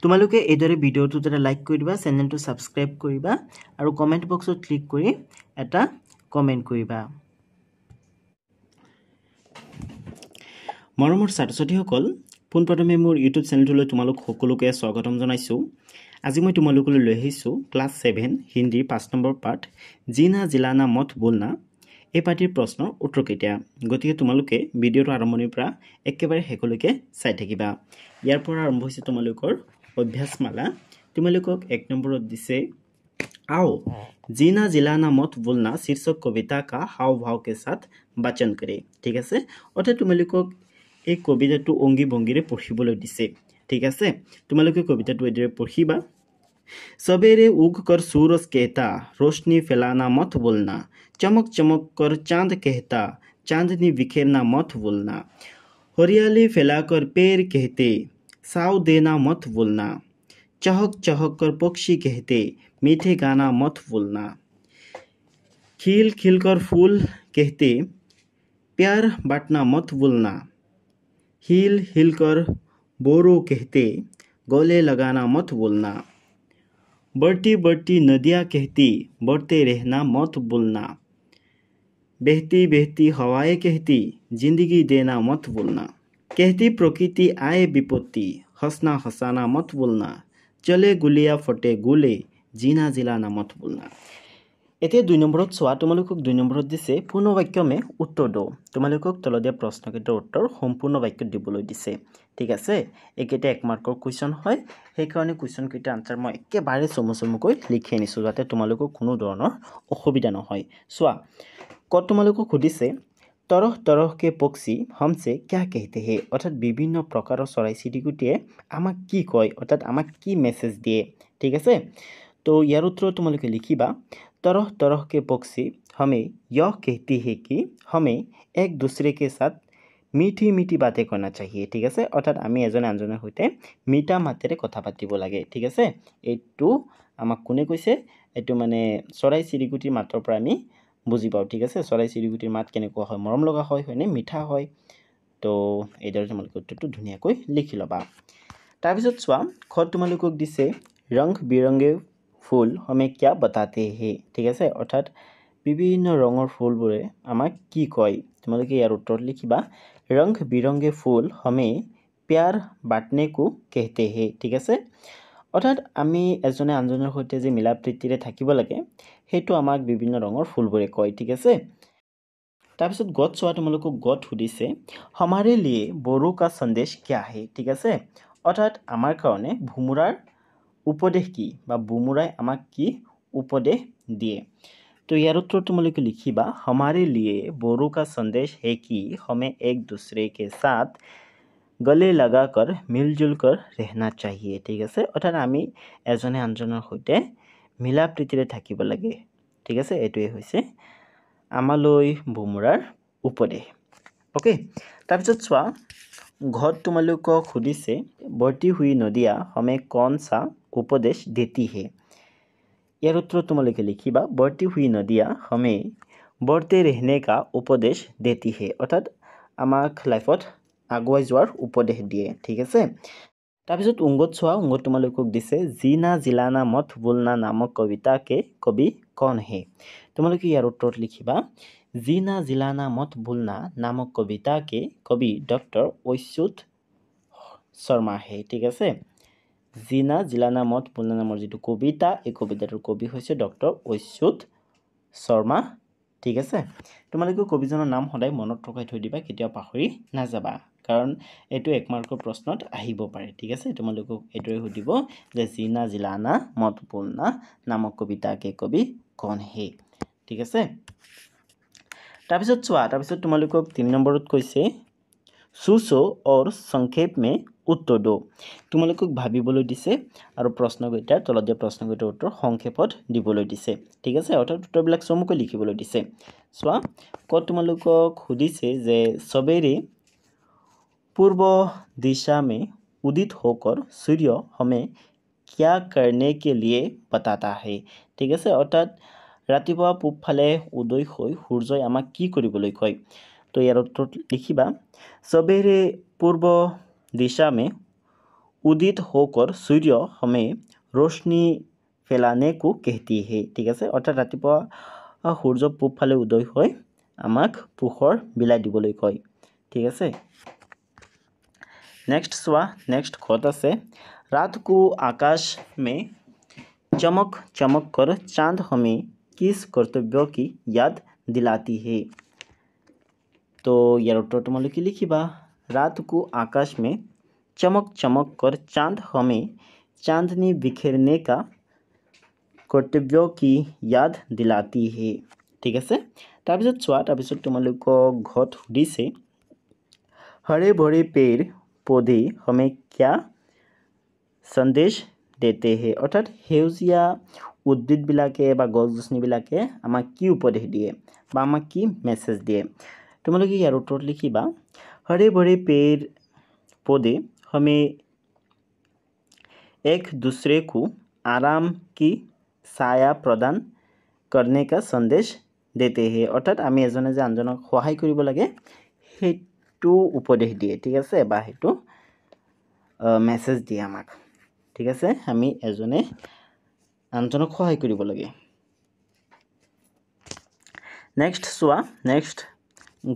তোমালোকে এইদৰে ভিডিঅ'টো এটা লাইক কৰি দিবা, চেনেলটো সাবস্ক্ৰাইব কৰিবা আৰু কমেন্ট বক্সত ক্লিক কৰি এটা কমেন্ট কৰিবা। মৰমৰ ছাত্ৰ-ছাত্ৰীসকল, পোনপ্ৰথমে মোৰ ইউটিউব চেনেলটোলৈ তোমালোক সকলোকে স্বাগতম জনাইছোঁ। আজি মই তোমালোকলৈ লৈ আহিছোঁ ক্লাছ 7 হিন্দীৰ 5 নম্বৰ পাঠ জিনা জিলানা মত বলনা। এই পাঠৰ প্ৰশ্ন উত্তৰ কেতিয়া? গতিকে তোমালোকে ভিডিঅ'টো আৰম্ভণিৰ পৰা একেবাৰে শেষলৈকে চাই থাকিবা। ইয়াৰ পৰা আৰম্ভ হৈছে তোমালোকৰ অভ্যাসমালা। তোমালোকক 1 নম্বৰত দিছে आओ जीना जिलाना मत बोलना शीर्षक कविता का हाव भाव के साथ वाचन करे। ঠিক আছে, অৰ্থাৎ তোমালোকক এই কবিতাটো অংগী ভংগীৰে পঢ়িবলৈ দিছে। ঠিক আছে, তোমালোকে কবিতাটো এদৰে পঢ়িবা। सवेरे उग कर सूरज कहता रोशनी फैलाना मत बोलना, चमक चमक कर चांद कहता चांदनी बिखेरना मत बोलना, हरियाली फैलाकर पेड़ कहते साव देना मत बोलना, चहक चहक कर पक्षी कहते मीठे गाना मत बोलना, खिल खिल कर फूल कहते प्यार बांटना मत बोलना, हिल हिल कर बोरो कहते गले लगाना मत बोलना, बढ़ती बढ़ती नदियाँ कहती बढ़ते रहना मत बोलना, बहती बहती हवाएं कहती जिंदगी देना मत बोलना, कहती प्रकृति आए विपत्ति हंसना हंसाना मत बोलना, चले गुलिया फटे गुले जीना जिलाना मत बोलना। এতিয়া 2 নম্বৰত চোৱা। তোমালোকক 2 নম্বৰত দিছে পূৰ্ণ বাক্য মে উত্তৰ দো। তোমালোকক তলত দিয়া প্ৰশ্নকেইটাৰ উত্তৰ সম্পূৰ্ণ বাক্যত দিবলৈ দিছে। ঠিক আছে, এইকেইটা 1 মাৰ্কৰ কুৱেশ্যন হয়, সেইকাৰণে কুৱেশ্যনকেইটাৰ আনসাৰ মই একেবাৰে চমুকৈ লিখি আনিছোঁ যাতে তোমালোকৰ কোনো ধৰণৰ অসুবিধা নহয়। চোৱা, কত তোমালোকক সুধিছে तरह तरह के पक्षी हमसे क्या कहते हैं, অর্থাৎ বিভিন্ন প্ৰকাৰৰ চৰাই চিৰিকটিয়ে আমাক কি কয়, অৰ্থাৎ আমাক কি মেছেজ দিয়ে। ঠিক আছে, তো ইয়াৰ উত্তৰ তোমালোকে লিখিবা तरह तरह के पक्षी हमें यह कहती है कि हमें एक दूसरे के साथ मीठी मीठी बातें करना चाहिए। ঠিক আছে, অৰ্থাৎ আমি এজনে আনজনৰ সৈতে মিঠা মাতেৰে কথা পাতিব লাগে। ঠিক আছে, এইটো আমাক কোনে কৈছে? এইটো মানে চৰাই চিৰিকটিৰ মাতৰ পৰা আমি বুজি পাওঁ। ঠিক আছে, চৰাই চিৰিকটিৰ মাত কেনেকুৱা হয়, মৰম লগা হয় হয়নে মিঠা হয়। তো এইদৰে তোমালোকে উত্তৰটো ধুনীয়াকৈ লিখি ল'বা। তাৰপিছত চোৱা, খত তোমালোকক দিছে ৰং বিৰংগে ফুল হমে क्या बताते हैं। ঠিক আছে, অৰ্থাৎ বিভিন্ন ৰঙৰ ফুলবোৰে আমাক কি কয়। তোমালোকে ইয়াৰ উত্তৰ লিখিবা ৰং বিৰংগে ফুল হমে প্যাৰ বাঁটনে কো कहते हैं। ঠিক আছে, অৰ্থাৎ আমি এজনে আনজনৰ সৈতে যে মিলা প্ৰীতিৰে থাকিব লাগে সেইটো আমাক বিভিন্ন ৰঙৰ ফুলবোৰে কয়। ঠিক আছে, তাৰপিছত গত চোৱা। তোমালোকক গত সুধিছে हमारे लिए बोरो का संदेश क्या है। ঠিক আছে, অৰ্থাৎ আমাৰ কাৰণে ভুমুৰাৰ উপদেশ কি বা ভুমুৰাই আমাক কি উপদেশ দিয়ে। तो यार उत्तर तुम्हारे लिखिबा हमारे लिए बोरो का संदेश है कि हमें एक दूसरे के साथ गले लगाकर मिलजुल कर रहना चाहिए। ठीक আছে, অৰ্থাৎ আমি এজনে আনজনৰ সৈতে মিলা প্ৰীতিৰে থাকিব লাগে। ঠিক আছে, এইটোৱে হৈছে আমালৈ ভুমুৰাৰ উপদেশ। ওকে, তাৰপিছত চোৱা, ঘৰত তোমালোকক সুধিছে बढ़ती हुई नदियाँ हमें कौन सा उपदेश देती है। ইয়াৰ উত্তৰ তোমালোকে লিখিবা बढ़ती हुई नदियाँ हमें बढ़ते रहने का उपदेश देती है, অৰ্থাৎ আমাক লাইফত আগুৱাই যোৱাৰ উপদেশ দিয়ে। ঠিক আছে, তাৰপিছত উংগত চোৱা। উংগত তোমালোকক দিছে জিনা জিলানা মত बोलना নামক কবিতা কে কবি কौन है। তোমালোকে ইয়াৰ উত্তৰত লিখিবা জিনা জিলানা মত बोलना নামক কবিতা কে কবি ডক্টৰ অচ্যুত শৰ্মা হে। ঠিক আছে, জিনা জিলানা মত बोलना নামৰ যিটো কবিতা, এই কবিতাটোৰ কবি হৈছে ডক্টৰ অচ্যুত শৰ্মা। ঠিক আছে, তোমালোকে কবিজনৰ নাম সদায় মনত ৰখাই থৈ দিবা, কেতিয়াও পাহৰি নাযাবা, কাৰণ এইটো 1 মাৰ্কৰ প্ৰশ্নত আহিব পাৰে। ঠিক আছে, তোমালোকক এইটোৱে সুধিব যে জিনা জিলানা মত बोलना নামক কবিতা কে কবি কौन है। ঠিক আছে, তাৰপিছত চোৱা। তাৰপিছত তোমালোকক 3 নম্বৰত কৈছে সুসো और संक्षेप में उत्तर दो। তোমালোকক ভাবিবলৈ দিছে আৰু প্ৰশ্নকেইটাৰ তলত দিয়া প্ৰশ্নকেইটাৰ উত্তৰ সংক্ষেপত দিবলৈ দিছে। ঠিক আছে, অৰ্থাৎ উত্তৰবিলাক চমুকৈ লিখিবলৈ দিছে। চোৱা, কত তোমালোকক সুধিছে যে सवेरे पूर्व दिशा में उदित होकर सूर्य हमें क्या करने के लिए बताता है। ঠিক আছে, অৰ্থাৎ ৰাতিপুৱা পূব ফালে উদয় হৈ সূৰ্যই আমাক কি কৰিবলৈ কয়। তো ইয়াৰ উত্তৰ লিখিবা सवेरे पूर्व दिशा में उदित होकर सूर्य हमें रोशनी फैलाने को कहती है ঠিক আছে অৰ্থাৎ ৰাতিপুৱা সূৰ্য পূব ফালে উদয় হৈ আমাক পোহৰ বিলাই দিবলৈ কয় ঠিক আছে नेक्स्ट सुआ नेक्स्ट खोता से रात को आकाश में चमक चमक कर चांद हमें किस कर्तव्य की याद दिलाती है तो यार उत्तर तुम्हारे लिखिबा रात को आकाश में चमक चमक कर चांद हमें चांदनी बिखेरने का कर्तव्य की याद दिलाती है ठीक है তাৰপিছত চোৱা তাৰপিছত তোমালোকক ঘৰত সুধিছে हरे भरे पेड़ पौधे हमें क्या संदेश देते हैं अर्थात সেউজীয়া উদ্ভিদবিলাকে বা গছ-গছনিবিলাকে আমাক কি উপদেশ দিয়ে বা আমাক কি মেছেজ দিয়ে তোমালোকে ইয়াৰ উত্তৰত লিখিবা हरे भरे पेड़ पौधे हमें एक दूसरे को आराम की छाया प्रदान करने का संदेश देते हैं अर्थात আমি এজনে যে আনজনক সহায় কৰিব লাগে সেইটো উপদেশ দিয়ে ঠিক আছে বা সেইটো মেছেজ দিয়ে আমাক ঠিক আছে আমি এজনে আনজনক সহায় কৰিব লাগে नेक्स्ट सुआ नेक्स्ट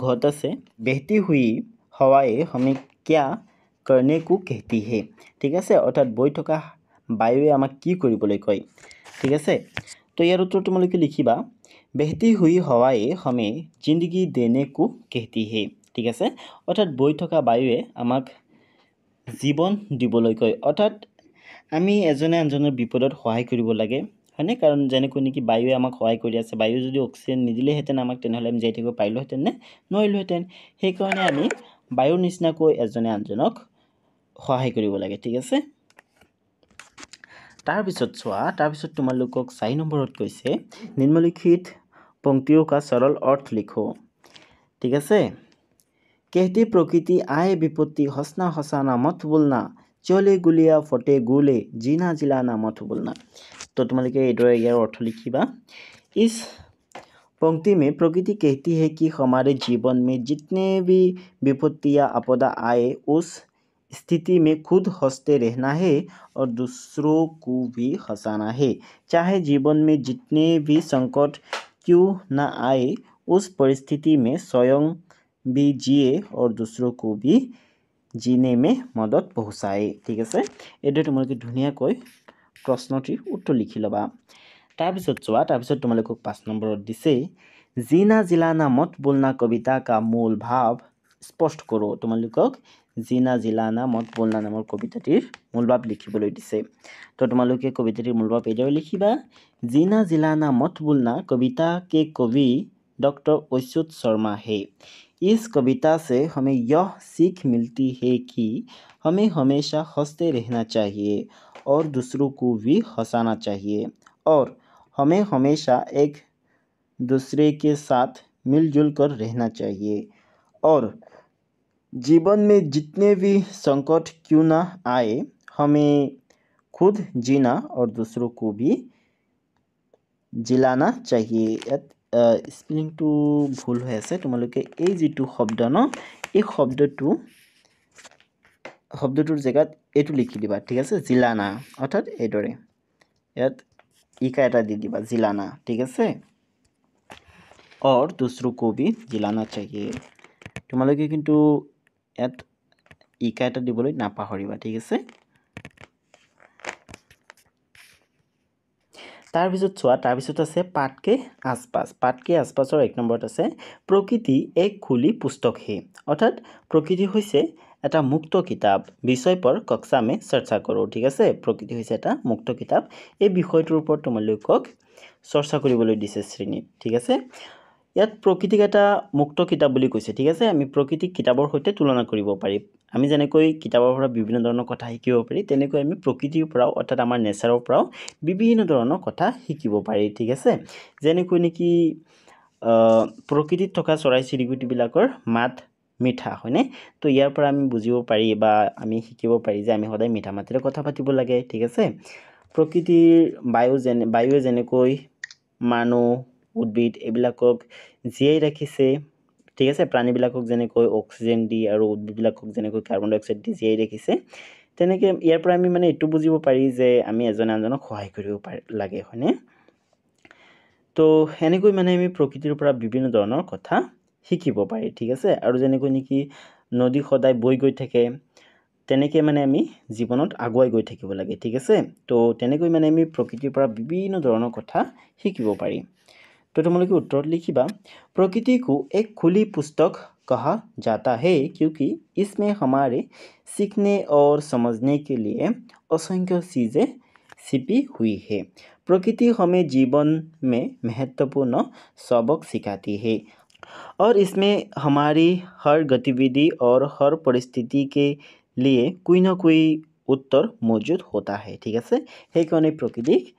घोटा से बहती हुई हवाएं हमें क्या करने को कहती है ठीक আছে অর্থাৎ বৈ থকা বায়ুৱে আমাক কি কৰিবলৈ কয় ঠিক আছে তো ইয়াৰ উত্তৰ তোমালোকে লিখিবা बहती हुई हवाएं हमें जिंदगी देने को कहती है ঠিক আছে অর্থাৎ বৈ থকা বায়ুৱে আমাক জীৱন দিবলৈ কয় অৰ্থাৎ আমি এজনে আনজনৰ বিপদত সহায় কৰিব লাগে হয়নে কাৰণ যেনেকৈ নেকি বায়ুৱে আমাক সহায় কৰি আছে বায়ু যদি অক্সিজেন নিদিলেহেঁতেন আমাক তেনেহ'লে আমি জীয়াই থাকিব পাৰিলোহেঁতেন নে নোৱাৰিলোহেঁতেন সেইকাৰণে আমি বায়ুৰ নিচিনাকৈ এজনে আনজনক সহায় কৰিব লাগে ঠিক আছে তাৰপিছত চোৱা তাৰপিছত তোমালোকক 4 নম্বৰত কৈছে নিম্নলিখিত पंक्तियों का सरल अर्थ लिखो ठीक है कहती प्रकृति आए विपत्ति हंसना हंसाना मत बोलना चले गुलिया फटे गुले जीना जिलाना मत बोलना तो तुम्हारे यार अर्थ लिखिबा इस पंक्ति में प्रकृति कहती है कि हमारे जीवन में जितने भी विपत्ति या आपदा आए उस स्थिति में खुद हंसते रहना है और दूसरों को भी हंसाना है चाहे जीवन में जितने भी संकट क्यों न आए उस परिस्थिति में स्वयं भी जिए और दूसरों को भी जीने में मदद पहुँचाए ठीक है ये तुम्हारे धुनियाকৈ प्रश्नটিৰ उत्तर लिखि लबा তাৰপিছত চোৱা তাৰপিছত তোমালোকক 5 নম্বৰত দিছে जीना जिलाना मत बोलना कविता का मूल भाव स्पष्ट करो তোমালোকক जीना जिलाना मत बोलना नाমৰ কবিতাটিৰ মূল ভাৱ লিখিবলৈ দিছে তো তোমালোকে কবিতাটিৰ মূল ভাৱ এইদৰে লিখিবা जीना जिलाना मत बोलना कविता के कवि डॉक्टर अच्युत शर्मा है इस कविता से हमें यह सीख मिलती है कि हमें हमेशा हंसते रहना चाहिए और दूसरों को भी हंसाना चाहिए और हमें हमेशा एक दूसरे के साथ मिलजुल कर रहना चाहिए और जीवन में जितने भी संकट क्यों ना आए हमें खुद जीना और दूसरों को भी जिलाना चाहिए स्पेलिंग तो भूल हो আছে তোমালোকে এই যেটো শব্দ ন এই শব্দটোৰ জায়গাত এটো লিখি দিবা ঠিক আছে জিলানা অৰ্থাৎ এইদৰে ইয়াত ইকা এটা দি দিবা জিলানা ঠিক আছে और दूसरों को भी जिलाना चाहिए তোমালোকে কিন্তু ইয়াত ইকা এটা দিবলৈ নাপাহৰিবা ঠিক আছে তাৰপিছত চোৱা তাৰপিছত আছে পাঠকে আশপাশৰ 1 নম্বৰত আছে প্ৰকৃতি এক খুলি পুস্তক হে অৰ্থাৎ প্ৰকৃতি হৈছে এটা মুক্ত কিতাপ বিষয় पर कक्षा में चर्चा करो ঠিক আছে প্ৰকৃতি হৈছে এটা মুক্ত কিতাপ এই বিষয়টোৰ ওপৰত তোমালোকক চৰ্চা কৰিবলৈ দিছে শ্ৰেণীত ঠিক আছে ইয়াত প্ৰকৃতিক এটা মুক্ত কিতাপ বুলি কৈছে ঠিক আছে আমি প্ৰকৃতিক কিতাপৰ সৈতে তুলনা কৰিব পাৰিম আমি যেনেকৈ কিতাপৰ পৰা বিভিন্ন ধৰণৰ কথা শিকিব পাৰি তেনেকৈ আমি প্ৰকৃতিৰ পৰা অৰ্থাৎ আমাৰ নেচাৰৰ পৰা বিভিন্ন ধৰণৰ কথা শিকিব পাৰি ঠিক আছে যেনেকৈ নেকি প্ৰকৃতিত থকা চৰাই চিৰিকটিবিলাকৰ মাত মিঠা হয়নে তো ইয়াৰ পৰা আমি বুজিব পাৰি বা আমি শিকিব পাৰি যে আমি সদায় মিঠা মাতেৰে কথা পাতিব লাগে ঠিক আছে প্ৰকৃতিৰ বায়ুৱে যেনেকৈ মানুহ উদ্ভিদ এবিলাকক জীয়াই ৰাখিছে ঠিক আছে প্ৰাণীবিলাকক যেনেকৈ অক্সিজেন দি আৰু উদ্ভিদবিলাকক যেনেকৈ কাৰ্বন ডাই অক্সাইড দি জীয়াই ৰাখিছে তেনেকৈ ইয়াৰ পৰা আমি মানে এইটো বুজিব পাৰি যে আমি এজনে আনজনক সহায় কৰিব লাগে হয়নে তো এনেকৈ মানে আমি প্ৰকৃতিৰ পৰা বিভিন্ন ধৰণৰ কথা শিকিব পাৰি ঠিক আছে আৰু যেনেকৈ নেকি নদী সদায় বৈ গৈ থাকে তেনেকৈ মানে আমি জীৱনত আগুৱাই গৈ থাকিব লাগে ঠিক আছে তো তেনেকৈ মানে আমি প্ৰকৃতিৰ পৰা বিভিন্ন ধৰণৰ কথা শিকিব পাৰি तो तुम्हारे उत्तर लिखिबा प्रकृति को एक खुली पुस्तक कहा जाता है क्योंकि इसमें हमारे सीखने और समझने के लिए असंख्य चीज़ें छिपी हुई है प्रकृति हमें जीवन में महत्वपूर्ण सबक सिखाती है और इसमें हमारी हर गतिविधि और हर परिस्थिति के लिए कोई ना कोई उत्तर मौजूद होता है ठीक है সেইকাৰণে प्रकृतिक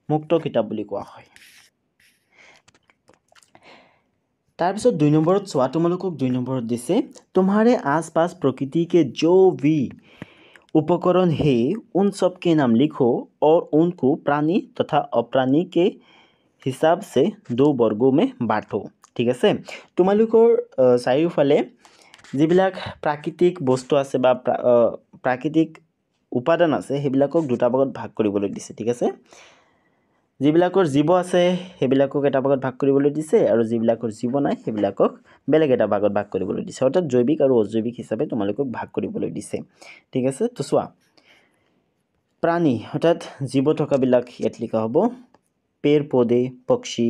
मुक्त किताब বুলি কোৱা হয় তাৰপিছত 2 নম্বৰত চোৱা তোমালোকক 2 নম্বৰত দিছে तुम्हारे आसपास प्रकृति के जो भी उपकरण है उन सब के नाम लिखो और उनको प्राणी तथा अप्राणी के हिसाब से 2 वर्गों में बांटो ঠিক আছে তোমালোকৰ চাৰিওফালে যিবিলাক প্ৰাকৃতিক বস্তু আছে বা প্ৰাকৃতিক উপাদান আছে সেইবিলাকক দুটা ভাগত ভাগ কৰিবলৈ দিছে ঠিক আছে যিবিলাকৰ জীৱ আছে সেইবিলাকক এটা ভাগত ভাগ কৰিবলৈ দিছে আৰু যিবিলাকৰ জীৱ নাই সেইবিলাকক বেলেগ এটা ভাগত ভাগ কৰিবলৈ দিছে অৰ্থাৎ জৈৱিক আৰু অজৈৱিক হিচাপে তোমালোকক ভাগ কৰিবলৈ দিছে ঠিক আছে তো চোৱা প্ৰাণী অৰ্থাৎ জীৱ থকাবিলাক ইয়াত লিখা হ'ব পেৰ পৌধে পক্ষী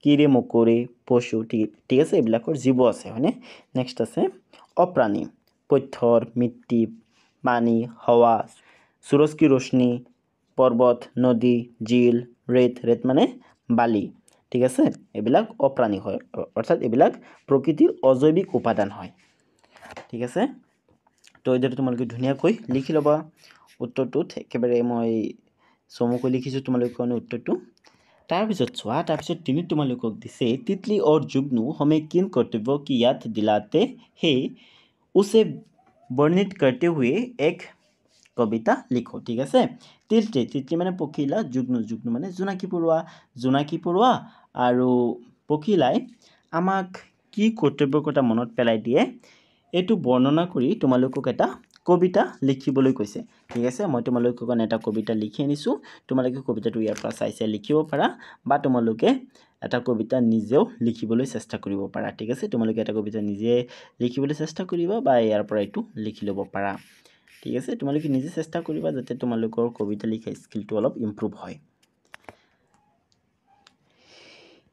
कीड़े मकोड़े पशु ठीक है এইবিলাকৰ জীৱ আছে হয়নে নেক্সট আছে অপ্ৰাণী পথ্যৰ মিট্টি পানী হাৱা সূৰজ কি रोशनी पर्वत नदी झील रेत মানে বালি ঠিক আছে এইবিলাক অপ্ৰাণী হয় অৰ্থাৎ এইবিলাক প্ৰকৃতিৰ অজৈৱিক উপাদান হয় ঠিক আছে তো এইটো তোমালোকে ধুনীয়াকৈ লিখি লবা উত্তৰটোত একেবাৰে মই চমুকৈ লিখিছো তোমালোকৰ কাৰণে উত্তৰটো তাৰপিছত চোৱা তাৰপিছত তিনি তোমালোকক দিছে तितली और जुगनू हमें किन कर्तव्यों की याद दिलाते हैं उसे वर्णित करते हुए एक कविता लिखो ठीक আছে तितली মানে পখিলা जुगनू মানে জোনাকী পৰুৱা আৰু পখিলাই আমাক কি কৰ্তব্যৰ কথা মনত পেলাই দিয়ে এটো বৰ্ণনা কৰি তোমালোকক এটা কবিতা লিখিবলৈ কৈছে ঠিক আছে মই তোমালোকৰ কাৰণে এটা কবিতা লিখি আনিছো তোমালোকে কবিতাটো ইয়াৰ পৰা চাই লিখিব পাৰা বা তোমালোকে এটা কবিতা নিজেও লিখিবলৈ চেষ্টা কৰিব পাৰা ঠিক আছে তোমালোকে এটা কবিতা নিজে লিখিবলৈ চেষ্টা কৰিবা বা ইয়াৰ পৰা এটো লিখি ল'ব পাৰা ঠিক আছে তোমালোকে নিজে চেষ্টা কৰিবা যাতে তোমালোকৰ কবিতা লিখা স্কিলটো অলপ ইমপ্ৰুভ হয়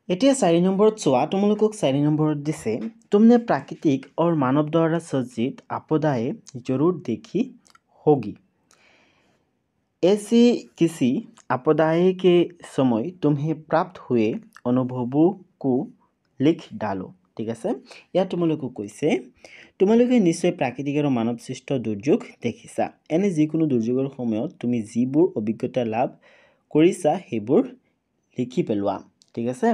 এতিয়া 4 নম্বৰত চোৱা তোমালোকক 4 নম্বৰত दिसे तुमने प्राकृतिक और मानव द्वारा सृजित आपदाएं जरूर देखी होगी ऐसी किसी आपदाएं के समय तुम्हें प्राप्त हुए अनुभवों को लिख डालो ঠিক আছে ইয়া তোমালোকক কৈছে তোমালোকে নিশ্চয় প্ৰাকৃতিক আৰু মানৱ সৃষ্ট দুৰ্যোগ দেখিছা এনে যিকোনো দুৰ্যোগৰ সময়ত তুমি যিবোৰ অভিজ্ঞতা লাভ কৰিছা সেইবোৰ লিখি পেলোৱা ঠিক আছে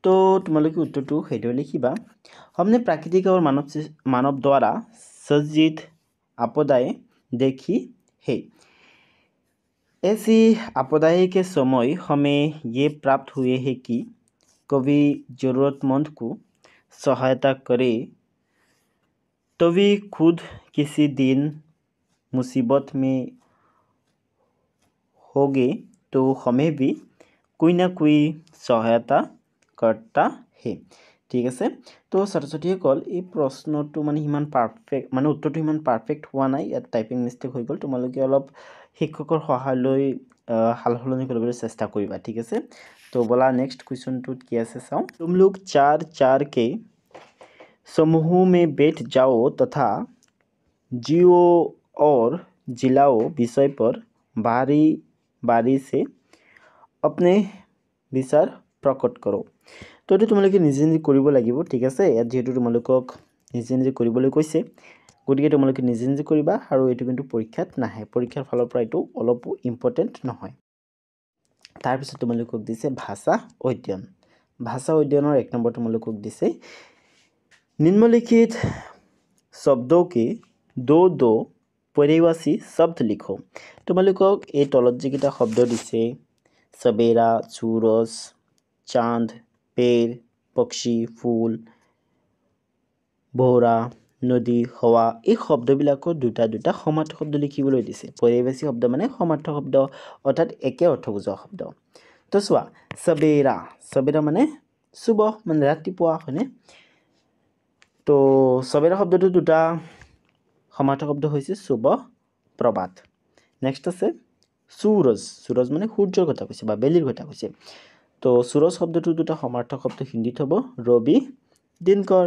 तो तुम्हारे उत्तर तो हेडो लिखिबा हमने प्राकृतिक और मानव द्वारा सृजित आपदाएं देखी है ऐसी आपदाएं के समय हमें ये प्राप्त हुए हैं कि कभी जरूरतमंद को सहायता करे तभी खुद किसी दिन मुसीबत में होगे तो हमें भी कोई ना कोई सहायता करता है ঠিক আছে তো ছাত্ৰছাত্ৰীসকল এই প্ৰশ্নটো মানে ইমান পাৰফেক্ট মানে উত্তৰটো ইমান পাৰফেক্ট হোৱা নাই ইয়াত টাইপিং মিষ্টেক হৈ গ'ল তোমালোকে অলপ শিক্ষকৰ সহায় লৈ হালহলনি কৰিবলৈ চেষ্টা কৰিবা ঠিক আছে তো বলা নেক্সট क्वेश्चनটোত কি আছে চাও तुम लोग 4 के समूह में बैठ जाओ तथा जियो और जिलाओ विषय पर बारी बारी से अपने विचार प्रकट करो तो ये तुम्हारे निजे निजे কৰিব লাগিব ঠিক আছে ইয়াত যেহেতু তোমালোকক নিजे निजे কৰিবলৈ কৈছে গতিকে তোমালোকে নিजे निजे কৰিবা আৰু এটো কিন্তু পৰীক্ষাত নাহে পৰীক্ষাৰ ফলৰ পৰা এটো অলপ ইম্পৰ্টেন্ট নহয় তাৰ পিছত তোমালোকক দিছে ভাষা অধ্যয়নৰ 1 নম্বৰ তোমালোকক দিছে निम्नलिखित शब्दों के दो पर्यायवाची शब्द लिखो তোমালোকক এই তলত যিকিটা শব্দ দিছে सवेरा सूरज चांद पेड़ पक्षी फूल भोरा নদী হাৱা এই শব্দবিলাকৰ দুটা দুটা সমাৰ্থক শব্দ লিখিবলৈ দিছে পৰিবেশী শব্দ মানে সমাৰ্থক শব্দ অৰ্থাৎ একে অৰ্থ বুজোৱা শব্দ তো চোৱা সবেৰা সবেৰা মানে সুবহ মানে ৰাতিপুৱা হয়নে তো সবেৰা শব্দটো দুটা সমাৰ্থক শব্দ হৈছে সুবহ প্ৰভাত নেক্সট আছে সূৰজ সূৰজ মানে সূৰ্যৰ কথা কৈছে বা বেলিৰ কথা কৈছে তো সূৰজ শব্দটো দুটা সমাৰ্থক শব্দ হিন্দীত হ'ব ৰবি দিনকৰ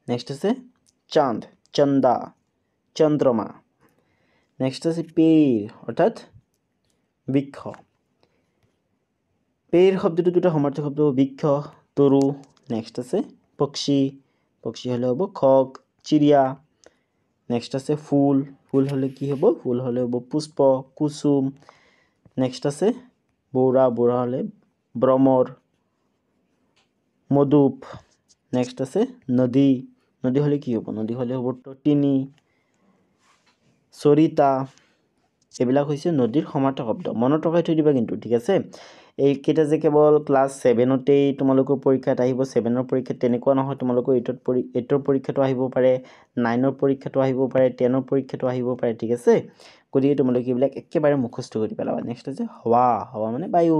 নেক্সট আছে চাঁদ চন্দা চন্দ্रमा নেক্সট আছে পেৰ অৰ্থাৎ বৃক্ষ পেৰ শব্দটো দুটা সমাৰ্থক শব্দ বৃক্ষ তৰু নেক্সট আছে পক্ষী পক্ষী হলে হ'ব খগ চিৰিয়া নেক্সট আছে ফুল ফুল হলে কি হ'ব ফুল হলে হ'ব পুষ্প কুসুম নেক্সট আছে বৌৰা বৌৰা হলে ব্ৰহ্মৰ মধুপ নেক্সট আছে নদী নদী হলে কি হ'ব নদী হলে হ'ব তটিনী সৰিতা এবিলাক হৈছে নদীৰ সমাৰ্থক শব্দ মনত ৰখাই থৈ দিবা কিন্তু ঠিক আছে এই কেইটা যে কেৱল ক্লাছ 7তেই তোমালোকৰ পৰীক্ষাত আহিব 7ৰ পৰীক্ষাত তেনেকুৱা নহয় তোমালোকৰ 8ৰ পৰীক্ষাটো আহিব পাৰে 9ৰ পৰীক্ষাটো আহিব পাৰে 10ৰ পৰীক্ষাটো আহিব পাৰে ঠিক আছে গতিকে তোমালোকে এইবিলাক একেবাৰে মুখস্থ কৰি পেলাবা নেক্সট আছে হাৱা হাৱা মানে বায়ু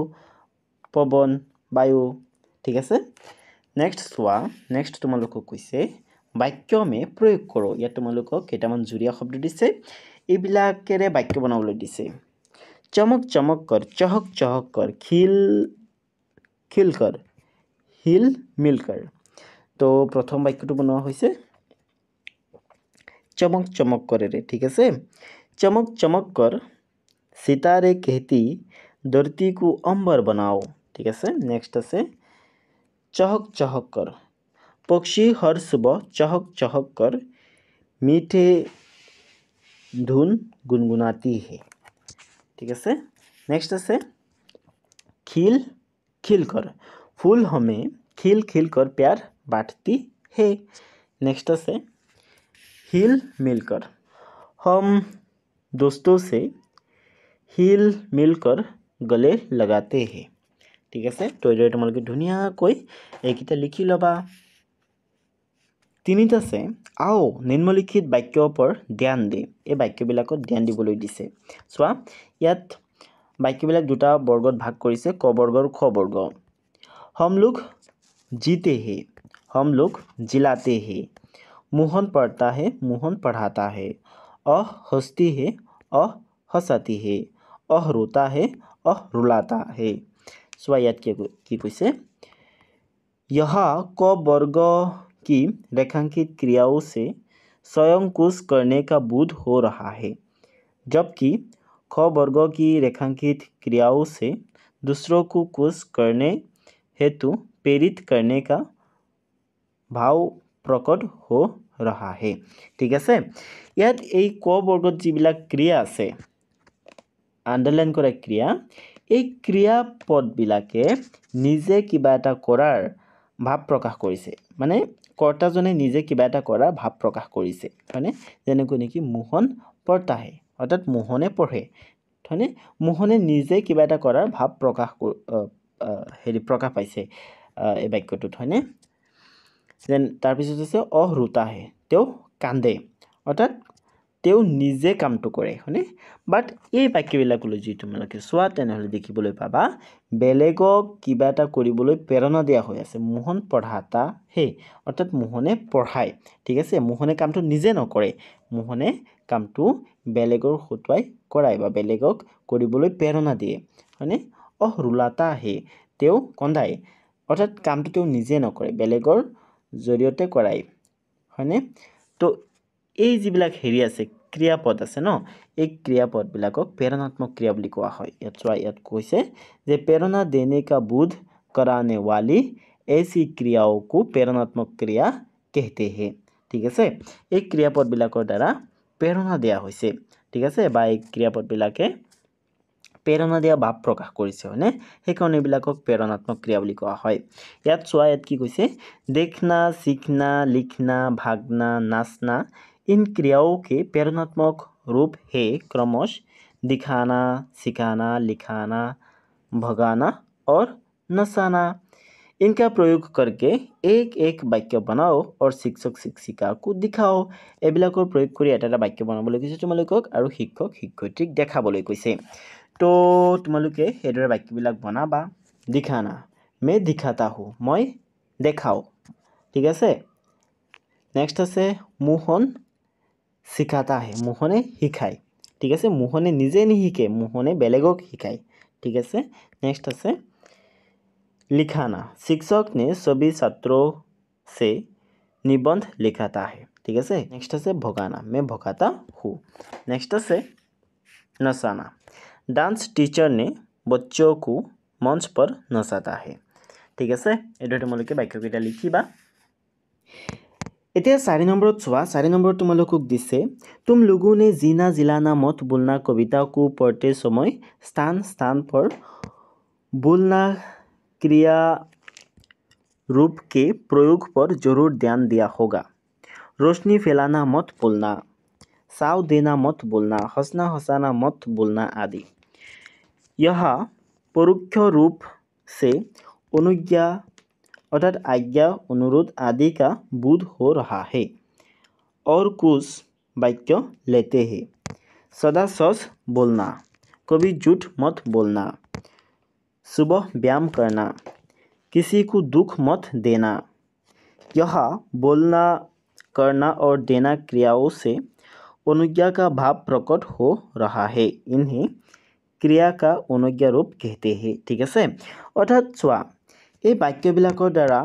পৱন বায়ু ঠিক আছে নেক্সট চোৱা নেক্সট তোমালোকক কৈছে বাক্য মে প্ৰয়োগ কৰক ইয়াত তোমালোকক কেইটামান জুৰিয়া শব্দ দিছে এইবিলাকেৰে বাক্য বনাবলৈ দিছে चमक चमक कर चहक चहक कर खिल खिल कर हिल मिल कर तो प्रथम वाक्यটো বনোৱা হৈছে चमक चमक करेरे ठीक আছে चमक चमक कर सितारे कहती धरती को अंबर बनाओ ठीक আছে नेक्स्ट আছে चहक चहक कर पक्षी हर सुबह चहक चहक कर मीठे धुन गुनगुनाती है ठीक है नेक्स्ट আছে खिल खिल कर फूल हमें खिल खिल कर प्यार बांटती है नेक्स्ट আছে हिल मिलकर हम दोस्तों से हिल मिलकर गले लगाते हैं ठीक আছে তো এই তোমালোকে ধুনীয়াকৈ এইকেইটা লিখি ল'বা তিনিত আছে আও নিম্নলিখিত বাক্যৰ ওপৰত ধ্যান দে এই বাক্যবিলাকত ধ্যান দিবলৈ দিছে চোৱা ইয়াত বাক্যবিলাক দুটা বৰ্গত ভাগ কৰিছে ক বৰ্গ আৰু খ বৰ্গ हम लोग जीते हैं हम लोग जिलाते हैं मोहन पढ़ता है मोहन पढ़ाता है अह हंसती है अह हंसाती है अह रोता है अह रुलाता है चोवा यात की কৈছে यहाँ क वर्ग की रेखांकित क्रियाओं से स्वयं कुछ करने का बोध हो रहा है जबकि ख वर्ग की रेखांकित क्रियाओं से दूसरों को कुछ करने हेतु प्रेरित करने का भाव प्रकट हो रहा है ठीक আছে ইয়াত এই ক বৰ্গত যিবিলাক ক্ৰিয়া আছে আন্ডাৰলাইন কৰা ক্ৰিয়া এই ক্ৰিয়া পদবিলাকে নিজে কিবা এটা কৰাৰ ভাৱ প্ৰকাশ কৰিছে মানে কৰ্তাজনে নিজে কিবা এটা কৰাৰ ভাৱ প্ৰকাশ কৰিছে মানে যেনেকৈ নেকি মোহন পঢ়তা হে অৰ্থাৎ মোহনে পঢ়ে হয়নে মোহনে নিজে কিবা এটা কৰাৰ ভাৱ প্ৰকাশ প্ৰকাশ পাইছে এই বাক্যটোত হয়নে দেন তাৰপিছত আছে অহ ৰুতা হে তেওঁ কান্দে অৰ্থাৎ তেওঁ নিজে কামটো কৰে হয়নে বাট এই বাক্যবিলাকলৈ যদি তোমালোকে চোৱা তেনেহ'লে দেখিবলৈ পাবা বেলেগক কিবা এটা কৰিবলৈ প্ৰেৰণা দিয়া হৈ আছে মোহন পঢ়াতা হে অৰ্থাৎ মোহনে পঢ়ায় ঠিক আছে মোহনে কামটো নিজে নকৰে মোহনে কামটো বেলেগৰ হতুৱাই কৰায় বা বেলেগক কৰিবলৈ প্ৰেৰণা দিয়ে হয়নে অহ ৰুলাতা হে তেওঁ কন্দায় অৰ্থাৎ কামটো তেওঁ নিজে নকৰে বেলেগৰ জৰিয়তে কৰায় হয়নে তো এই যিবিলাক হেৰি আছে ক্ৰিয়াপদ আছে ন এই ক্ৰিয়াপদবিলাকক প্ৰেৰণাত্মক ক্ৰিয়া বুলি কোৱা হয় ইয়াত চোৱা ইয়াত কৈছে যে প্ৰেৰণা देने का बोध कराने वाली ऐसी क्रियाओं को प्रेरणात्मक क्रिया कहते हैं ঠিক আছে এই ক্ৰিয়াপদবিলাকৰ দ্বাৰা প্ৰেৰণা দিয়া হৈছে ঠিক আছে বা এই ক্ৰিয়াপদবিলাকে প্ৰেৰণা দিয়া ভাৱ প্ৰকাশ কৰিছে হয়নে সেইকাৰণে এইবিলাকক প্ৰেৰণাত্মক ক্ৰিয়া বুলি কোৱা হয় ইয়াত চোৱা ইয়াত কি কৈছে देखना सीखना लिखना भागना नाचना इन क्रियाओं के प्रेरणात्मक रूप है क्रमश दिखाना सिखाना लिखाना भगाना और नचाना इनका प्रयोग करके एक एक वाक्य बनाओ और शिक्षक शिक्षिकाको दिखाओ एबिलाকৰ प्रयोग কৰি এটা বাক্য বনাবলৈ কৈছে তোমালোকক আৰু শিক্ষক শিক্ষয়িত্ৰীক দেখাবলৈ কৈছে তো তোমালোকে এদৰে বাক্যবিলাক বনাবা दिखाना मैं दिखाता हूँ मैं देखाओ ठीक আছে नेक्स्ट আছে मोहन सिखाता है मोहने শিকায় ठीक আছে मोहने নিজে নিশিকে मोहने বেলেগক শিকায় ठीक আছে नेक्स्ट আছে लिखाना शिक्षक ने सभी छात्रों से निबंध लिखाता है ठीक है नेक्स्ट है भगाना मैं भगाता हूँ नेक्स्ट है नचाना डांस टीचर ने बच्चों को मंच पर नचाता है ठीक है ये तुम्हारे वाक्यकेटा लिखिबा এতিয়া 4 नंबर चुआ 4 नंबर तुम्हारे दिसे तुम लोगों ने जीना जिलाना मत बोलना कविता को पढ़ते समय स्थान स्थान पर बोलना क्रिया रूप के प्रयोग पर जरूर ध्यान दिया होगा रोशनी फैलाना मत बोलना साव देना मत बोलना हंसना हंसाना मत बोलना आदि यह परोक्ष रूप से अनुज्ञा अर्थात आज्ञा अनुरोध आदि का बोध हो रहा है और कुछ वाक्य लेते हैं सदा सच बोलना कभी झूठ मत बोलना सुबह व्यायाम करना किसी को दुख मत देना यह बोलना करना और देना क्रियाओं से अनुज्ञा का भाव प्रकट हो रहा है इन्हें क्रिया का अनुज्ञा रूप कहते हैं ठीक है अर्थात चुआ এই বাক্যবিলাকৰ দ্বাৰা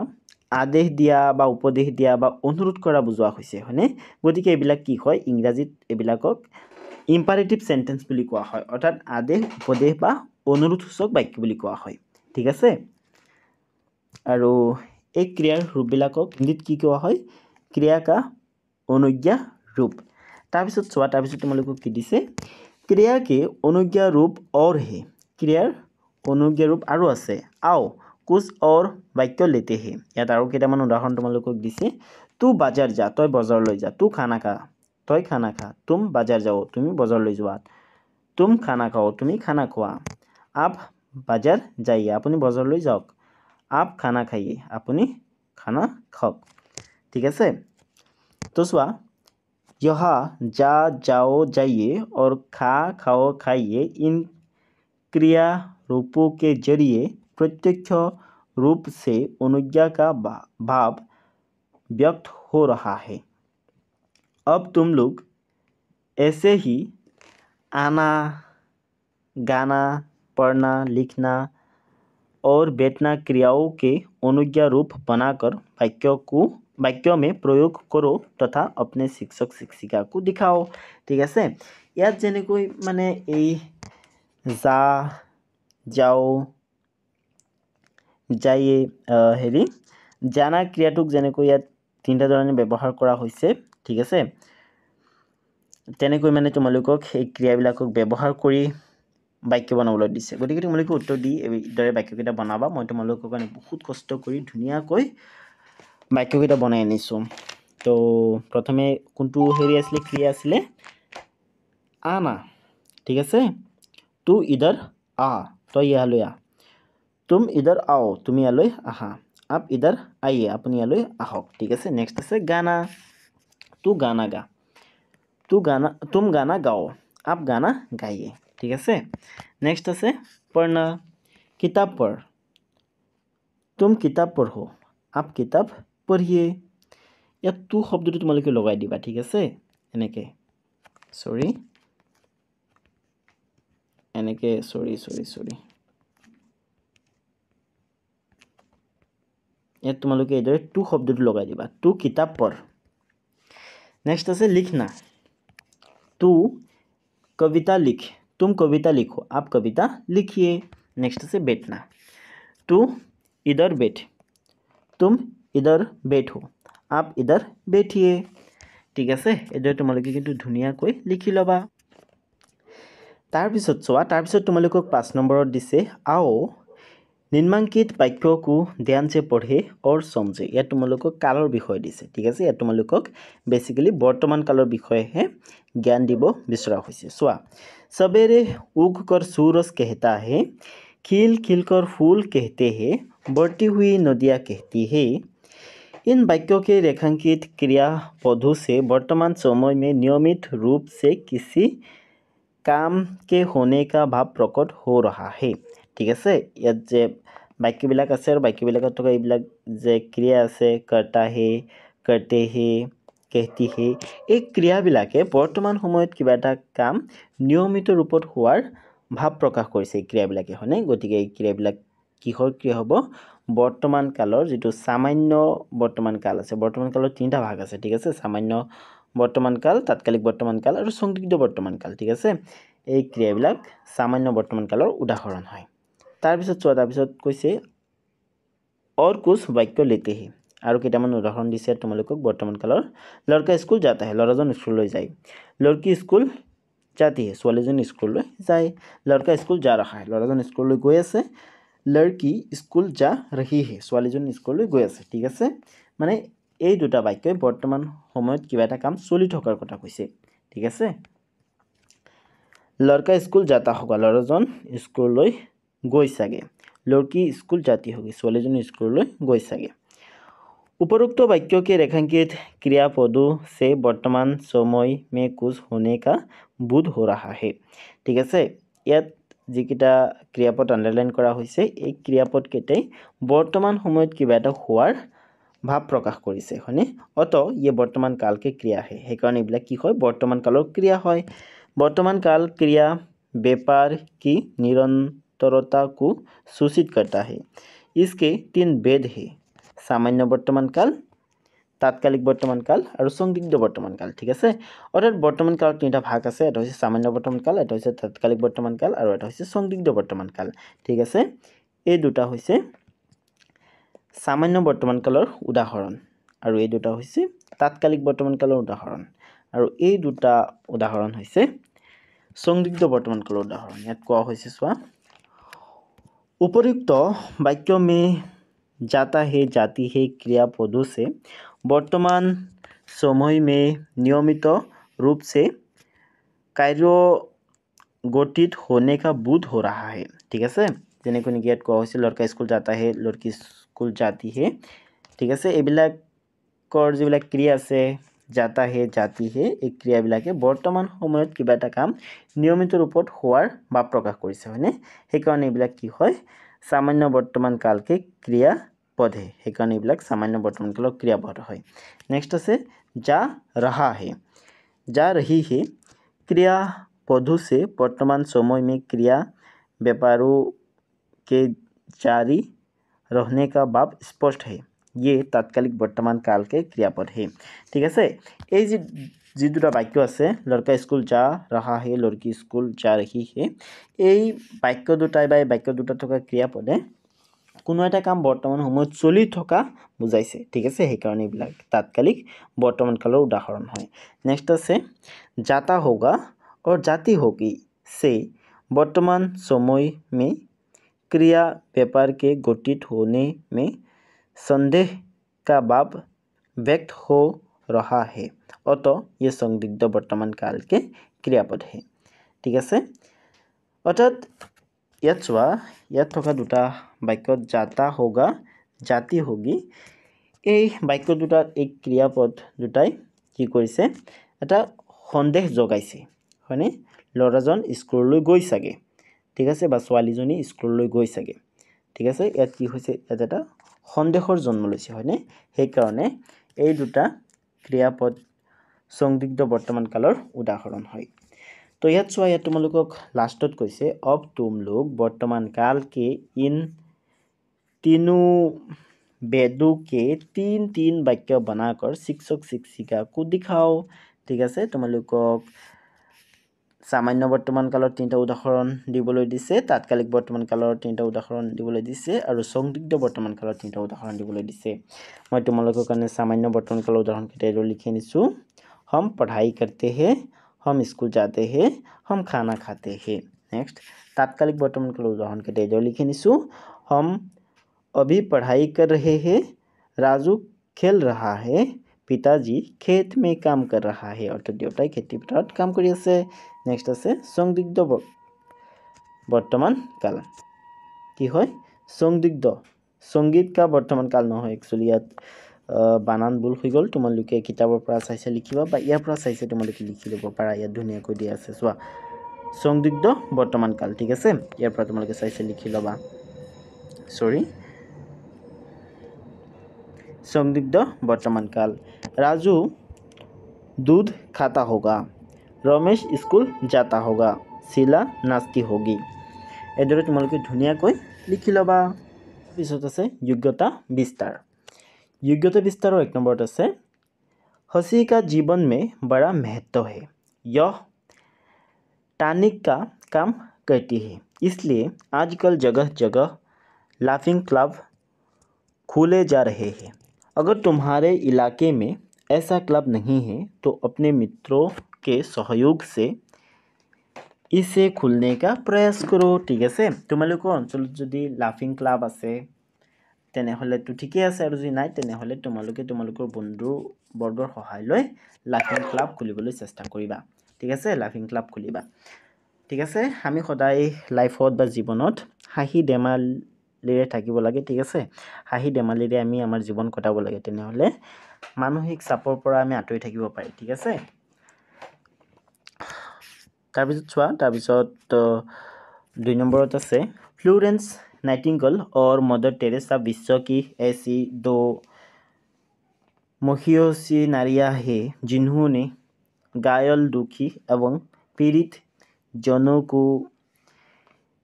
আদেশ দিয়া বা উপদেশ দিয়া বা অনুৰোধ কৰা বুজোৱা হৈছে হয়নে গতিকে এইবিলাক কি হয় ইংৰাজীত এইবিলাকক ইম্পাৰেটিভ সেন্টেন্স বুলি কোৱা হয় অৰ্থাৎ আদেশ উপদেশ বা অনুৰোধসূচক বাক্য বুলি কোৱা হয় ঠিক আছে আৰু এই ক্ৰিয়াৰ ৰূপবিলাকক হিন্দীত কি কোৱা হয় ক্ৰিয়া का अनुज्ञा रूप তাৰপিছত চোৱা তাৰপিছত তোমালোকক কি দিছে क्रिया के अनुज्ञा रूप और है क्रियार अनुज्ञा रूप আৰু আছে आओ कुछ और वाक्य लेते हैं यात আৰু কেইটামান উদাহৰণ তোমালোকক দিছে तू बाजार जा তই বজাৰলৈ যা तू खाना खा তই खाना खा तुम बाजार जाओ তুমি বজাৰলৈ যোৱা तुम खाना खाओ তুমি खाना খোৱা आप बाजार जाइए আপুনি বজাৰলৈ যাওক आप खाना खाइए আপুনি खाना খাওক ঠিক আছে তো চোৱা यहाँ जा जाओ जाइए और खा खाओ खाइए इन क्रिया रूपों के जरिए प्रत्यक्ष रूप से अनुज्ञा का भाव व्यक्त हो रहा है अब तुम लोग ऐसे ही आना गाना पढ़ना लिखना और बैठना क्रियाओं के अनुज्ञा रूप बनाकर वाक्यों में प्रयोग करो तथा अपने शिक्षक शिक्षिका को दिखाओ ठीक है ইয়াত যেনেকৈ মানে এই যা যাও যাইয়ে হেৰি জানা ক্ৰিয়াটোক যেনেকৈ ইয়াত তিনিটা ধৰণে ব্যৱহাৰ কৰা হৈছে ঠিক আছে তেনেকৈ মানে তোমালোকক এই ক্ৰিয়াবিলাকক ব্যৱহাৰ কৰি বাক্য বনাবলৈ দিছে গতিকে তোমালোকে উত্তৰ দি এইদৰে বাক্যকেইটা বনাবা মই তোমালোকৰ কাৰণে বহুত কষ্ট কৰি ধুনীয়াকৈ বাক্যকেইটা বনাই আনিছোঁ তো প্ৰথমে কোনটো হেৰি আছিলে ক্ৰিয়া আছিলে आना ठीक है तू इधर आ तो ইয়ালৈ आ तुम इधर आओ तुम ইয়ালৈ आहा आप इधर आइए अपन ইয়ালৈ আহক ठीक है नेक्स्ट আছে गाना तू गाना गा तुम गाना गाओ आप गाना गाइए ठीक है नेक्स्ट আছে पढ़ना किताब पढ़ तुम किताब पढ़ो आप किताब पढ़िए ইয়াত तू শব্দটো তোমালোকে লগাই দিবা ঠিক আছে এনেকে সৰি এনেকে সৰি ইয়াত তোমালোকে এইদৰে টু শব্দটো লগাই দিবা টু কিতাপ পঢ় নেক্সট আছে লিখনা तू कविता लिख तुम कविता लिखो आप कविता लिखिए नेक्स्ट से बैठना तू इधर बैठ तुम इधर बैठो आप इधर बैठिए ठीक है এইদৰে তোমালোকে কিন্তু ধুনীয়াকৈ লিখি ল'বা তাৰপিছত চোৱা তাৰপিছত তোমালোকক 5 নম্বৰত দিছে आओ निम्नांकित वाक्यों को ध्यान से पढ़े और समझे या तुम्हारे कालर विषय दिसे ठीक है या तुम्हारे बेसिकली वर्तमान कालर विषय है ज्ञान দিব বিচৰা হৈছে চোৱা सवेरे उग कर सूरज कहता है खिल खिल कर फूल कहते हैं बढ़ती हुई नदियाँ कहती है। इन वाक्यों के रेखांकित क्रिया पदों से वर्तमान समय में नियमित रूप से किसी काम के होने का भाव प्रकट हो रहा है। ঠিক আছে, ইয়াত যে বাক্যবিলাক আছে আৰু বাক্যবিলাকত থকা এইবিলাক যে ক্ৰিয়া আছে, কৰ্তা হে, কৰতে হে, कहती হে, এই ক্ৰিয়াবিলাকে বৰ্তমান সময়ত কিবা এটা কাম নিয়মিত ৰূপত হোৱাৰ ভাৱ প্ৰকাশ কৰিছে এই ক্ৰিয়াবিলাকে, হয়নে? গতিকে এই ক্ৰিয়াবিলাক কিহৰ ক্ৰিয়া হ'ব? বৰ্তমান কালৰ যিটো সামান্য বৰ্তমান কাল আছে, বৰ্তমান কালৰ তিনিটা ভাগ আছে, ঠিক আছে? সামান্য বৰ্তমান কাল, তাৎকালিক বৰ্তমান কাল আৰু সংদিগ্ধ বৰ্তমান কাল, ঠিক আছে? এই ক্ৰিয়াবিলাক সামান্য বৰ্তমান কালৰ উদাহৰণ হয়। তাৰপিছত চোৱা, তাৰপিছত কৈছে और कुछ वाक्य लेते हैं আৰু কেইটামান উদাহৰণ দিছে তোমালোকক বৰ্তমান কালৰ। লড়কা স্কুল যাতা है, ল'ৰাজন স্কুললৈ যায়। লড়কি স্কুল जाती है, ছোৱালীজনী স্কুললৈ যায়। লড়কা স্কুল जा रहा है, ল'ৰাজন স্কুললৈ গৈ আছে। লড়কি স্কুল जा रही है, ছোৱালীজনী স্কুললৈ গৈ আছে, ঠিক আছে? মানে এই দুটা বাক্যই বৰ্তমান সময়ত কিবা এটা কাম চলি থকাৰ কথা কৈছে, ঠিক আছে? लड़का स्कूल जाता होगा, ল'ৰাজন স্কুললৈ গৈ চাগে। लड़की स्कूल जाती होगी, ছোৱালীজনী স্কুললৈ গৈ চাগে। उपरोक्त वाक्यों के रेखांकित क्रियापदों से वर्तमान समय में कुछ होने का बोध हो रहा है। ঠিক আছে, ইয়াত যিকেইটা ক্ৰিয়াপদ আণ্ডাৰলাইন কৰা হৈছে, এই ক্ৰিয়াপদকেইটাই বৰ্তমান সময়ত কিবা এটা হোৱাৰ ভাৱ প্ৰকাশ কৰিছে, হয়নে? অত ইয়ে বৰ্তমান কালকে ক্ৰিয়া है, সেইকাৰণে এইবিলাক কি হয়? বৰ্তমান কালৰ ক্ৰিয়া হয়। वर्तमान काल क्रिया व्यापार की निरंतरता को सूचित करता है। इसके 3 भेद हैं: सामान्य वर्तमान काल, तात्कालिक वर्तमान काल और संदिग्ध वर्तमान काल, ठीक আছে? অৰ্থাৎ বৰ্তমান কালত তিনিটা ভাগ আছে, এটা হৈছে সামান্য বৰ্তমান কাল, এটা হৈছে তাৎকালিক বৰ্তমান কাল আৰু এটা হৈছে সংদিগ্ধ বৰ্তমান কাল, ঠিক আছে? এই দুটা হৈছে সামান্য বৰ্তমান কালৰ উদাহৰণ আৰু এই দুটা হৈছে তাৎকালিক বৰ্তমান কালৰ উদাহৰণ আৰু এই দুটা উদাহৰণ হৈছে संदिग्ध वर्तमान काल उदाहरण। यात कोआ होइसे सोआ, उपयुक्त वाक्य में जाता है, जाती है क्रियापदों से वर्तमान समय में नियमित रूप से कार्य गठित होने का बोध हो रहा है, ठीक আছে? যেনেকৈ নেকি ইয়াত কোৱা হৈছে লড়কা স্কুল যাতা হে, লড়কি স্কুল যাতি হে, ঠিক আছে? এইবিলাকৰ যিবিলাক ক্ৰিয়া আছে, যাতা হে, জাতি হে, এই ক্ৰিয়াবিলাকে বৰ্তমান সময়ত কিবা এটা কাম নিয়মিত ৰূপত হোৱাৰ ভাৱ প্ৰকাশ কৰিছে, হয়নে? সেইকাৰণে এইবিলাক কি হয়? সামান্য বৰ্তমান কালকে ক্ৰিয়া পদ হে, সেইকাৰণে এইবিলাক সামান্য বৰ্তমান কালৰ ক্ৰিয়াপদ হয়। নেক্সট আছে जा रहा है, जा रही है क्रियापदों से वर्तमान समय में क्रिया व्यापारों के जारी रहने का भाव स्पष्ट है। ये तात्कालिक वर्तमान काल के क्रियापद है, ठीक আছে? এই যি দুটা বাক্য আছে, লড়কা স্কুল যা रहा है, लड़की स्कुल जा रही है, এই বাক্য দুটাই বা এই বাক্য দুটাত থকা ক্ৰিয়াপদে কোনো এটা কাম বৰ্তমান সময়ত চলি থকা বুজাইছে, ঠিক আছে? সেইকাৰণে এইবিলাক তাৎকালিক বৰ্তমান কালৰ উদাহৰণ হয়। নেক্সট আছে जाता होगा और जाती होगी से वर्तमान समय में क्रिया व्यापार के गठित होने में संदेह का भाव व्यक्त हो रहा है, अतः ये संदिग्ध वर्तमान काल के क्रियापद है, ठीक আছে? অৰ্থাৎ ইয়াত চোৱা, ইয়াত থকা দুটা বাক্যত যাতা হোগা, জাতি হোগী, এই বাক্য দুটাত এই ক্ৰিয়াপদ দুটাই কি কৰিছে? এটা সন্দেহ জগাইছে, হয়নে? ল'ৰাজন স্কুললৈ গৈ চাগে, ঠিক আছে? বা ছোৱালীজনী স্কুললৈ গৈ চাগে, ঠিক আছে? ইয়াত কি হৈছে? ইয়াত এটা সন্দেহৰ জন্ম লৈছে, হয়নে? সেইকাৰণে এই দুটা ক্ৰিয়াপদ संदिग्ध वर्तमान कालर उदाहरण है। तो यात चोआ, यात तुमलोকক लास्टत कैसे अब तुम लोग वर्तमान काल के इन तीनों वेदों के 3-3 वाक्य बनाकर शिक्षक शिक्षिका को दिखाओ, ठीक আছে? तुमलोকক सामान्य वर्तमान कालर 3टा उदाहरण दिबोलै दिसे, तात्कालिक वर्तमान कालर 3टा उदाहरण दिबोलै दिसे और संदिग्ध वर्तमान कालर 3टा उदाहरण दिबोलै दिसे। मैं तुमलोকৰ কাৰণে सामान्य वर्तमान कालर उदाहरण केटा लिखि निछु। हम पढ़ाई करते हैं, हम स्कूल जाते हैं, हम खाना खाते हैं। नेक्स्ट तात्कालिक वर्तमान काल उदाहरण के तेज लिखि निछु। हम अभी पढ़ाई कर रहे हैं, राजू खेल रहा है, पिताजी खेत में काम कर रहा है, अर्थात देउताई खेती पथारत काम करि आछे। नेक्स्ट आछे संदिग्ध वर्तमान काल, कि हय? संदिग्ध संगीत का वर्तमान काल নহয় एक्चुअली ইয়াত বানান ভুল হৈ গ'ল তোমালোকে কিতাপৰ পৰা চাইছে লিখিবা বা ইয়াৰ পৰা চাইছে তোমালোকে লিখি ল'ব পাৰা ইয়াত ধুনীয়াকৈ দিয়া আছে চোৱা সংদিগ্ধ বৰ্তমান কাল ঠিক আছে ইয়াৰ পৰা তোমালোকে চাইছে লিখি ল'বা সৰি संदिग्ध वर्तमान काल राजू दूध खाता होगा रमेश स्कूल जाता होगा शीला नाचती होगी एदरे तुम्हारे धुनियाকৈ लिखि लबा पिছত আছে योग्यता विस्तार एक नंबर আছে हंसी का जीवन में बड़ा महत्व है यह टॉनिक का काम करती है इसलिए आजकल जगह जगह लाफिंग क्लब खुले जा रहे हैं अगर तुम्हारे इलाके में ऐसा क्लब नहीं है तो अपने मित्रों के सहयोग से इसे खुलने का प्रयास करो ठीक है तुम्हारे अंचल यदि लाफिंग क्लब आसे तेनेहले तो ठीके আছে আৰু যদি নাই তেনেহলে তোমালোকে তোমালোকৰ বন্ধু বৰ্গৰ সহায় লৈ লাফিং ক্লাব খুলিবলৈ চেষ্টা কৰিবা ঠিক আছে লাফিং ক্লাব খুলিবা ঠিক আছে আমি সদায় লাইফত বা জীৱনত হাঁহি ধেমালিৰে থাকিব লাগে ঠিক আছে হাঁহি ধেমালিৰে আমি আমাৰ জীৱন কটাব লাগে তেনেহলে মানসিক চাপৰ পৰা আমি আঁতৰি থাকিব পাৰি ঠিক আছে তাৰপিছত চোৱা তাৰপিছত 2 নম্বৰত আছে फ्लोरेंस नाइटिंगेल और मदर टेरेसा विश्व की ऐसी दो महीयसी नारियां हैं जिन्होंने घायल दुखी एवं पीड़ित जनों को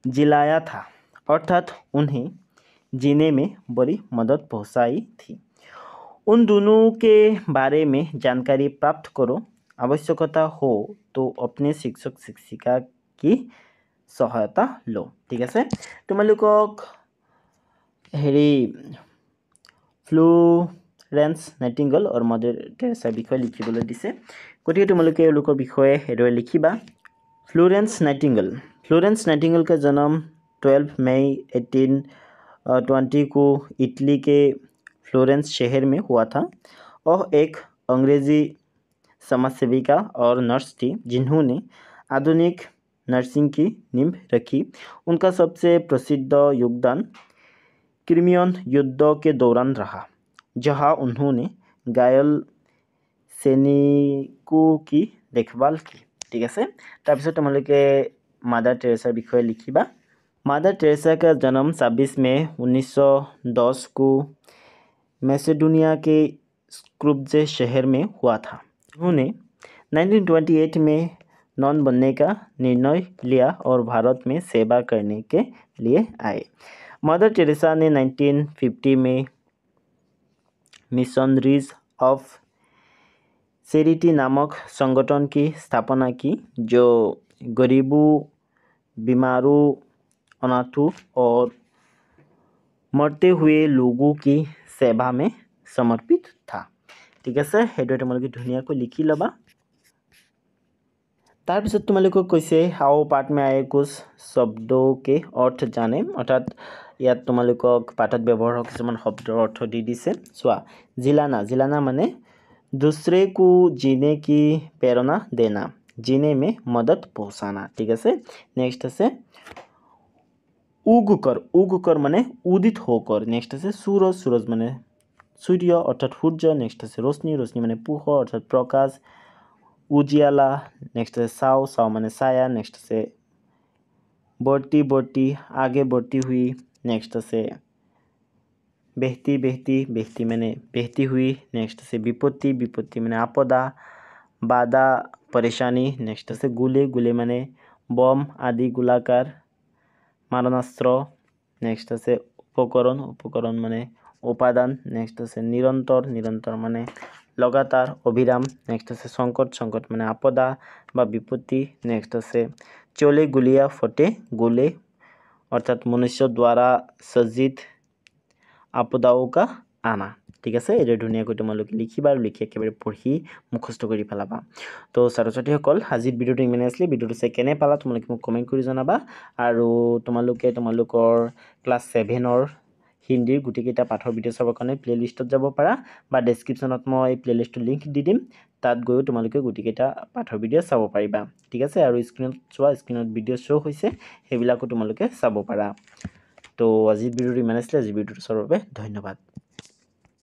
जिलाया था अर्थात उन्हें जीने में बड़ी मदद पहुंचाई थी उन दोनों के बारे में जानकारी प्राप्त करो आवश्यकता हो तो अपने शिक्षक शिक्षिका की सहायता लो ठीक है तुम्हालोকক हेरी फ्लोरेंस नाइटिंगेल और मदर टेरेसा বিষয়ে লিখিবলৈ দিছে গতিকে তোমালোকে এওঁলোকৰ বিষয়ে হেৰে লিখিবা फ्लोरेंस नाइटिंगेल का जन्म 12 मई 1820 को इटली के फ्लोरेंस शहर में हुआ था वह एक अंग्रेजी समाजसेविका और नर्स थी जिन्होंने आधुनिक नर्सिंग की नींव रखी उनका सबसे प्रसिद्ध योगदान क्रिमियन युद्ध के दौरान रहा जहां उन्होंने घायल सैनिकों की देखभाल की ठीक है তাৰপিছত তোমালোকে मदर टेरेसा বিষয়ে লিখিবা मदर टेरेसा का जन्म 26 मई 1910 को मैसेडोनिया के स्क्रूब्जे शहर में हुआ था उन्होंने 1928 में नॉन बनने का निर्णय लिया और भारत में सेवा करने के लिए आए मदर टेरेसा ने 1950 में मिशनरीज ऑफ चैरिटी नामक संगठन की स्थापना की जो गरीबों बीमारों अनाथों और मरते हुए लोगों की सेवा में समर्पित था ठीक है हेडुए तुम्हारे धुनियाকৈ लिखि लबा তাৰপিছত তোমালোকক কৈছে आओ पाठ में आए कुछ शब्दों के अर्थ जाने अर्थात ইয়াত তোমালোকক পাঠত ব্যৱহাৰ হোৱা কিছুমান শব্দৰ অৰ্থ দি দিছে চোৱা জিলানা মানে दूसरे को जीने की प्रेरणा देना जीने में मदद पहुंचाना ठीक है नेक्स्ट है उगकर माने उदित होकर नेक्स्ट है सूरज माने सूर्य अर्थात सूर्य नेक्स्ट है रोशनी माने पोहर अर्थात प्रकाश उजियाला नेक्स्ट है साव माने साया नेक्स्ट है बढ़ती आगे बढ़ती हुई नेक्स्ट है बहती माने बहती हुई नेक्स्ट से विपत्ति माने आपदा बाधा परेशानी नेक्स्ट से गुले माने बम आदि गोलाकार मारणास्त्र नेक्स्ट से उपकरण माने उपादान नेक्स्ट से निरंतर माने लगातार अविराम नेक्स्ट से संकट माने आपदा बा विपत्ति नेक्स्ट से चले गुलिया फटे गोले अर्थात मनुष्य द्वारा सज्जित आपदाओं का आना ठीक है ये धुनियाকৈ তোমালোকে লিখিবা আৰু লিখি একেবাৰে পঢ়ি মুখস্থ কৰি পেলাবা তো ছাত্ৰ-ছাত্ৰীসকল আজিৰ ভিডিঅ'টো ইমানে আছিল ভিডিঅ'টো চাই কেনে পালা তোমালোকে মোক কমেন্ট কৰি জনাবা আৰু তোমালোকে তোমালোকৰ ক্লাছ 7 ৰ হিন্দীৰ গুটিকেইটা পাঠৰ ভিডিঅ' চাবৰ কাৰণে প্লেলিষ্টত যাব পাৰা বা ডেছক্ৰিপশ্যনত মই প্লেলিষ্টৰ লিংক দি দিম তাত গৈ তোমালোকে গুটিকেইটা পাঠৰ ভিডিঅ' চাব পাৰিবা ঠিক আছে আৰু স্ক্ৰীনত ভিডিঅ' শ্ব' হৈছে সেইবিলাকো তোমালোকে চাব পাৰা তো আজিৰ ভিডিঅ'টো ইমান আছিলে। আজিৰ ভিডিঅ'টো চোৱাৰ বাবে ধন্যবাদ।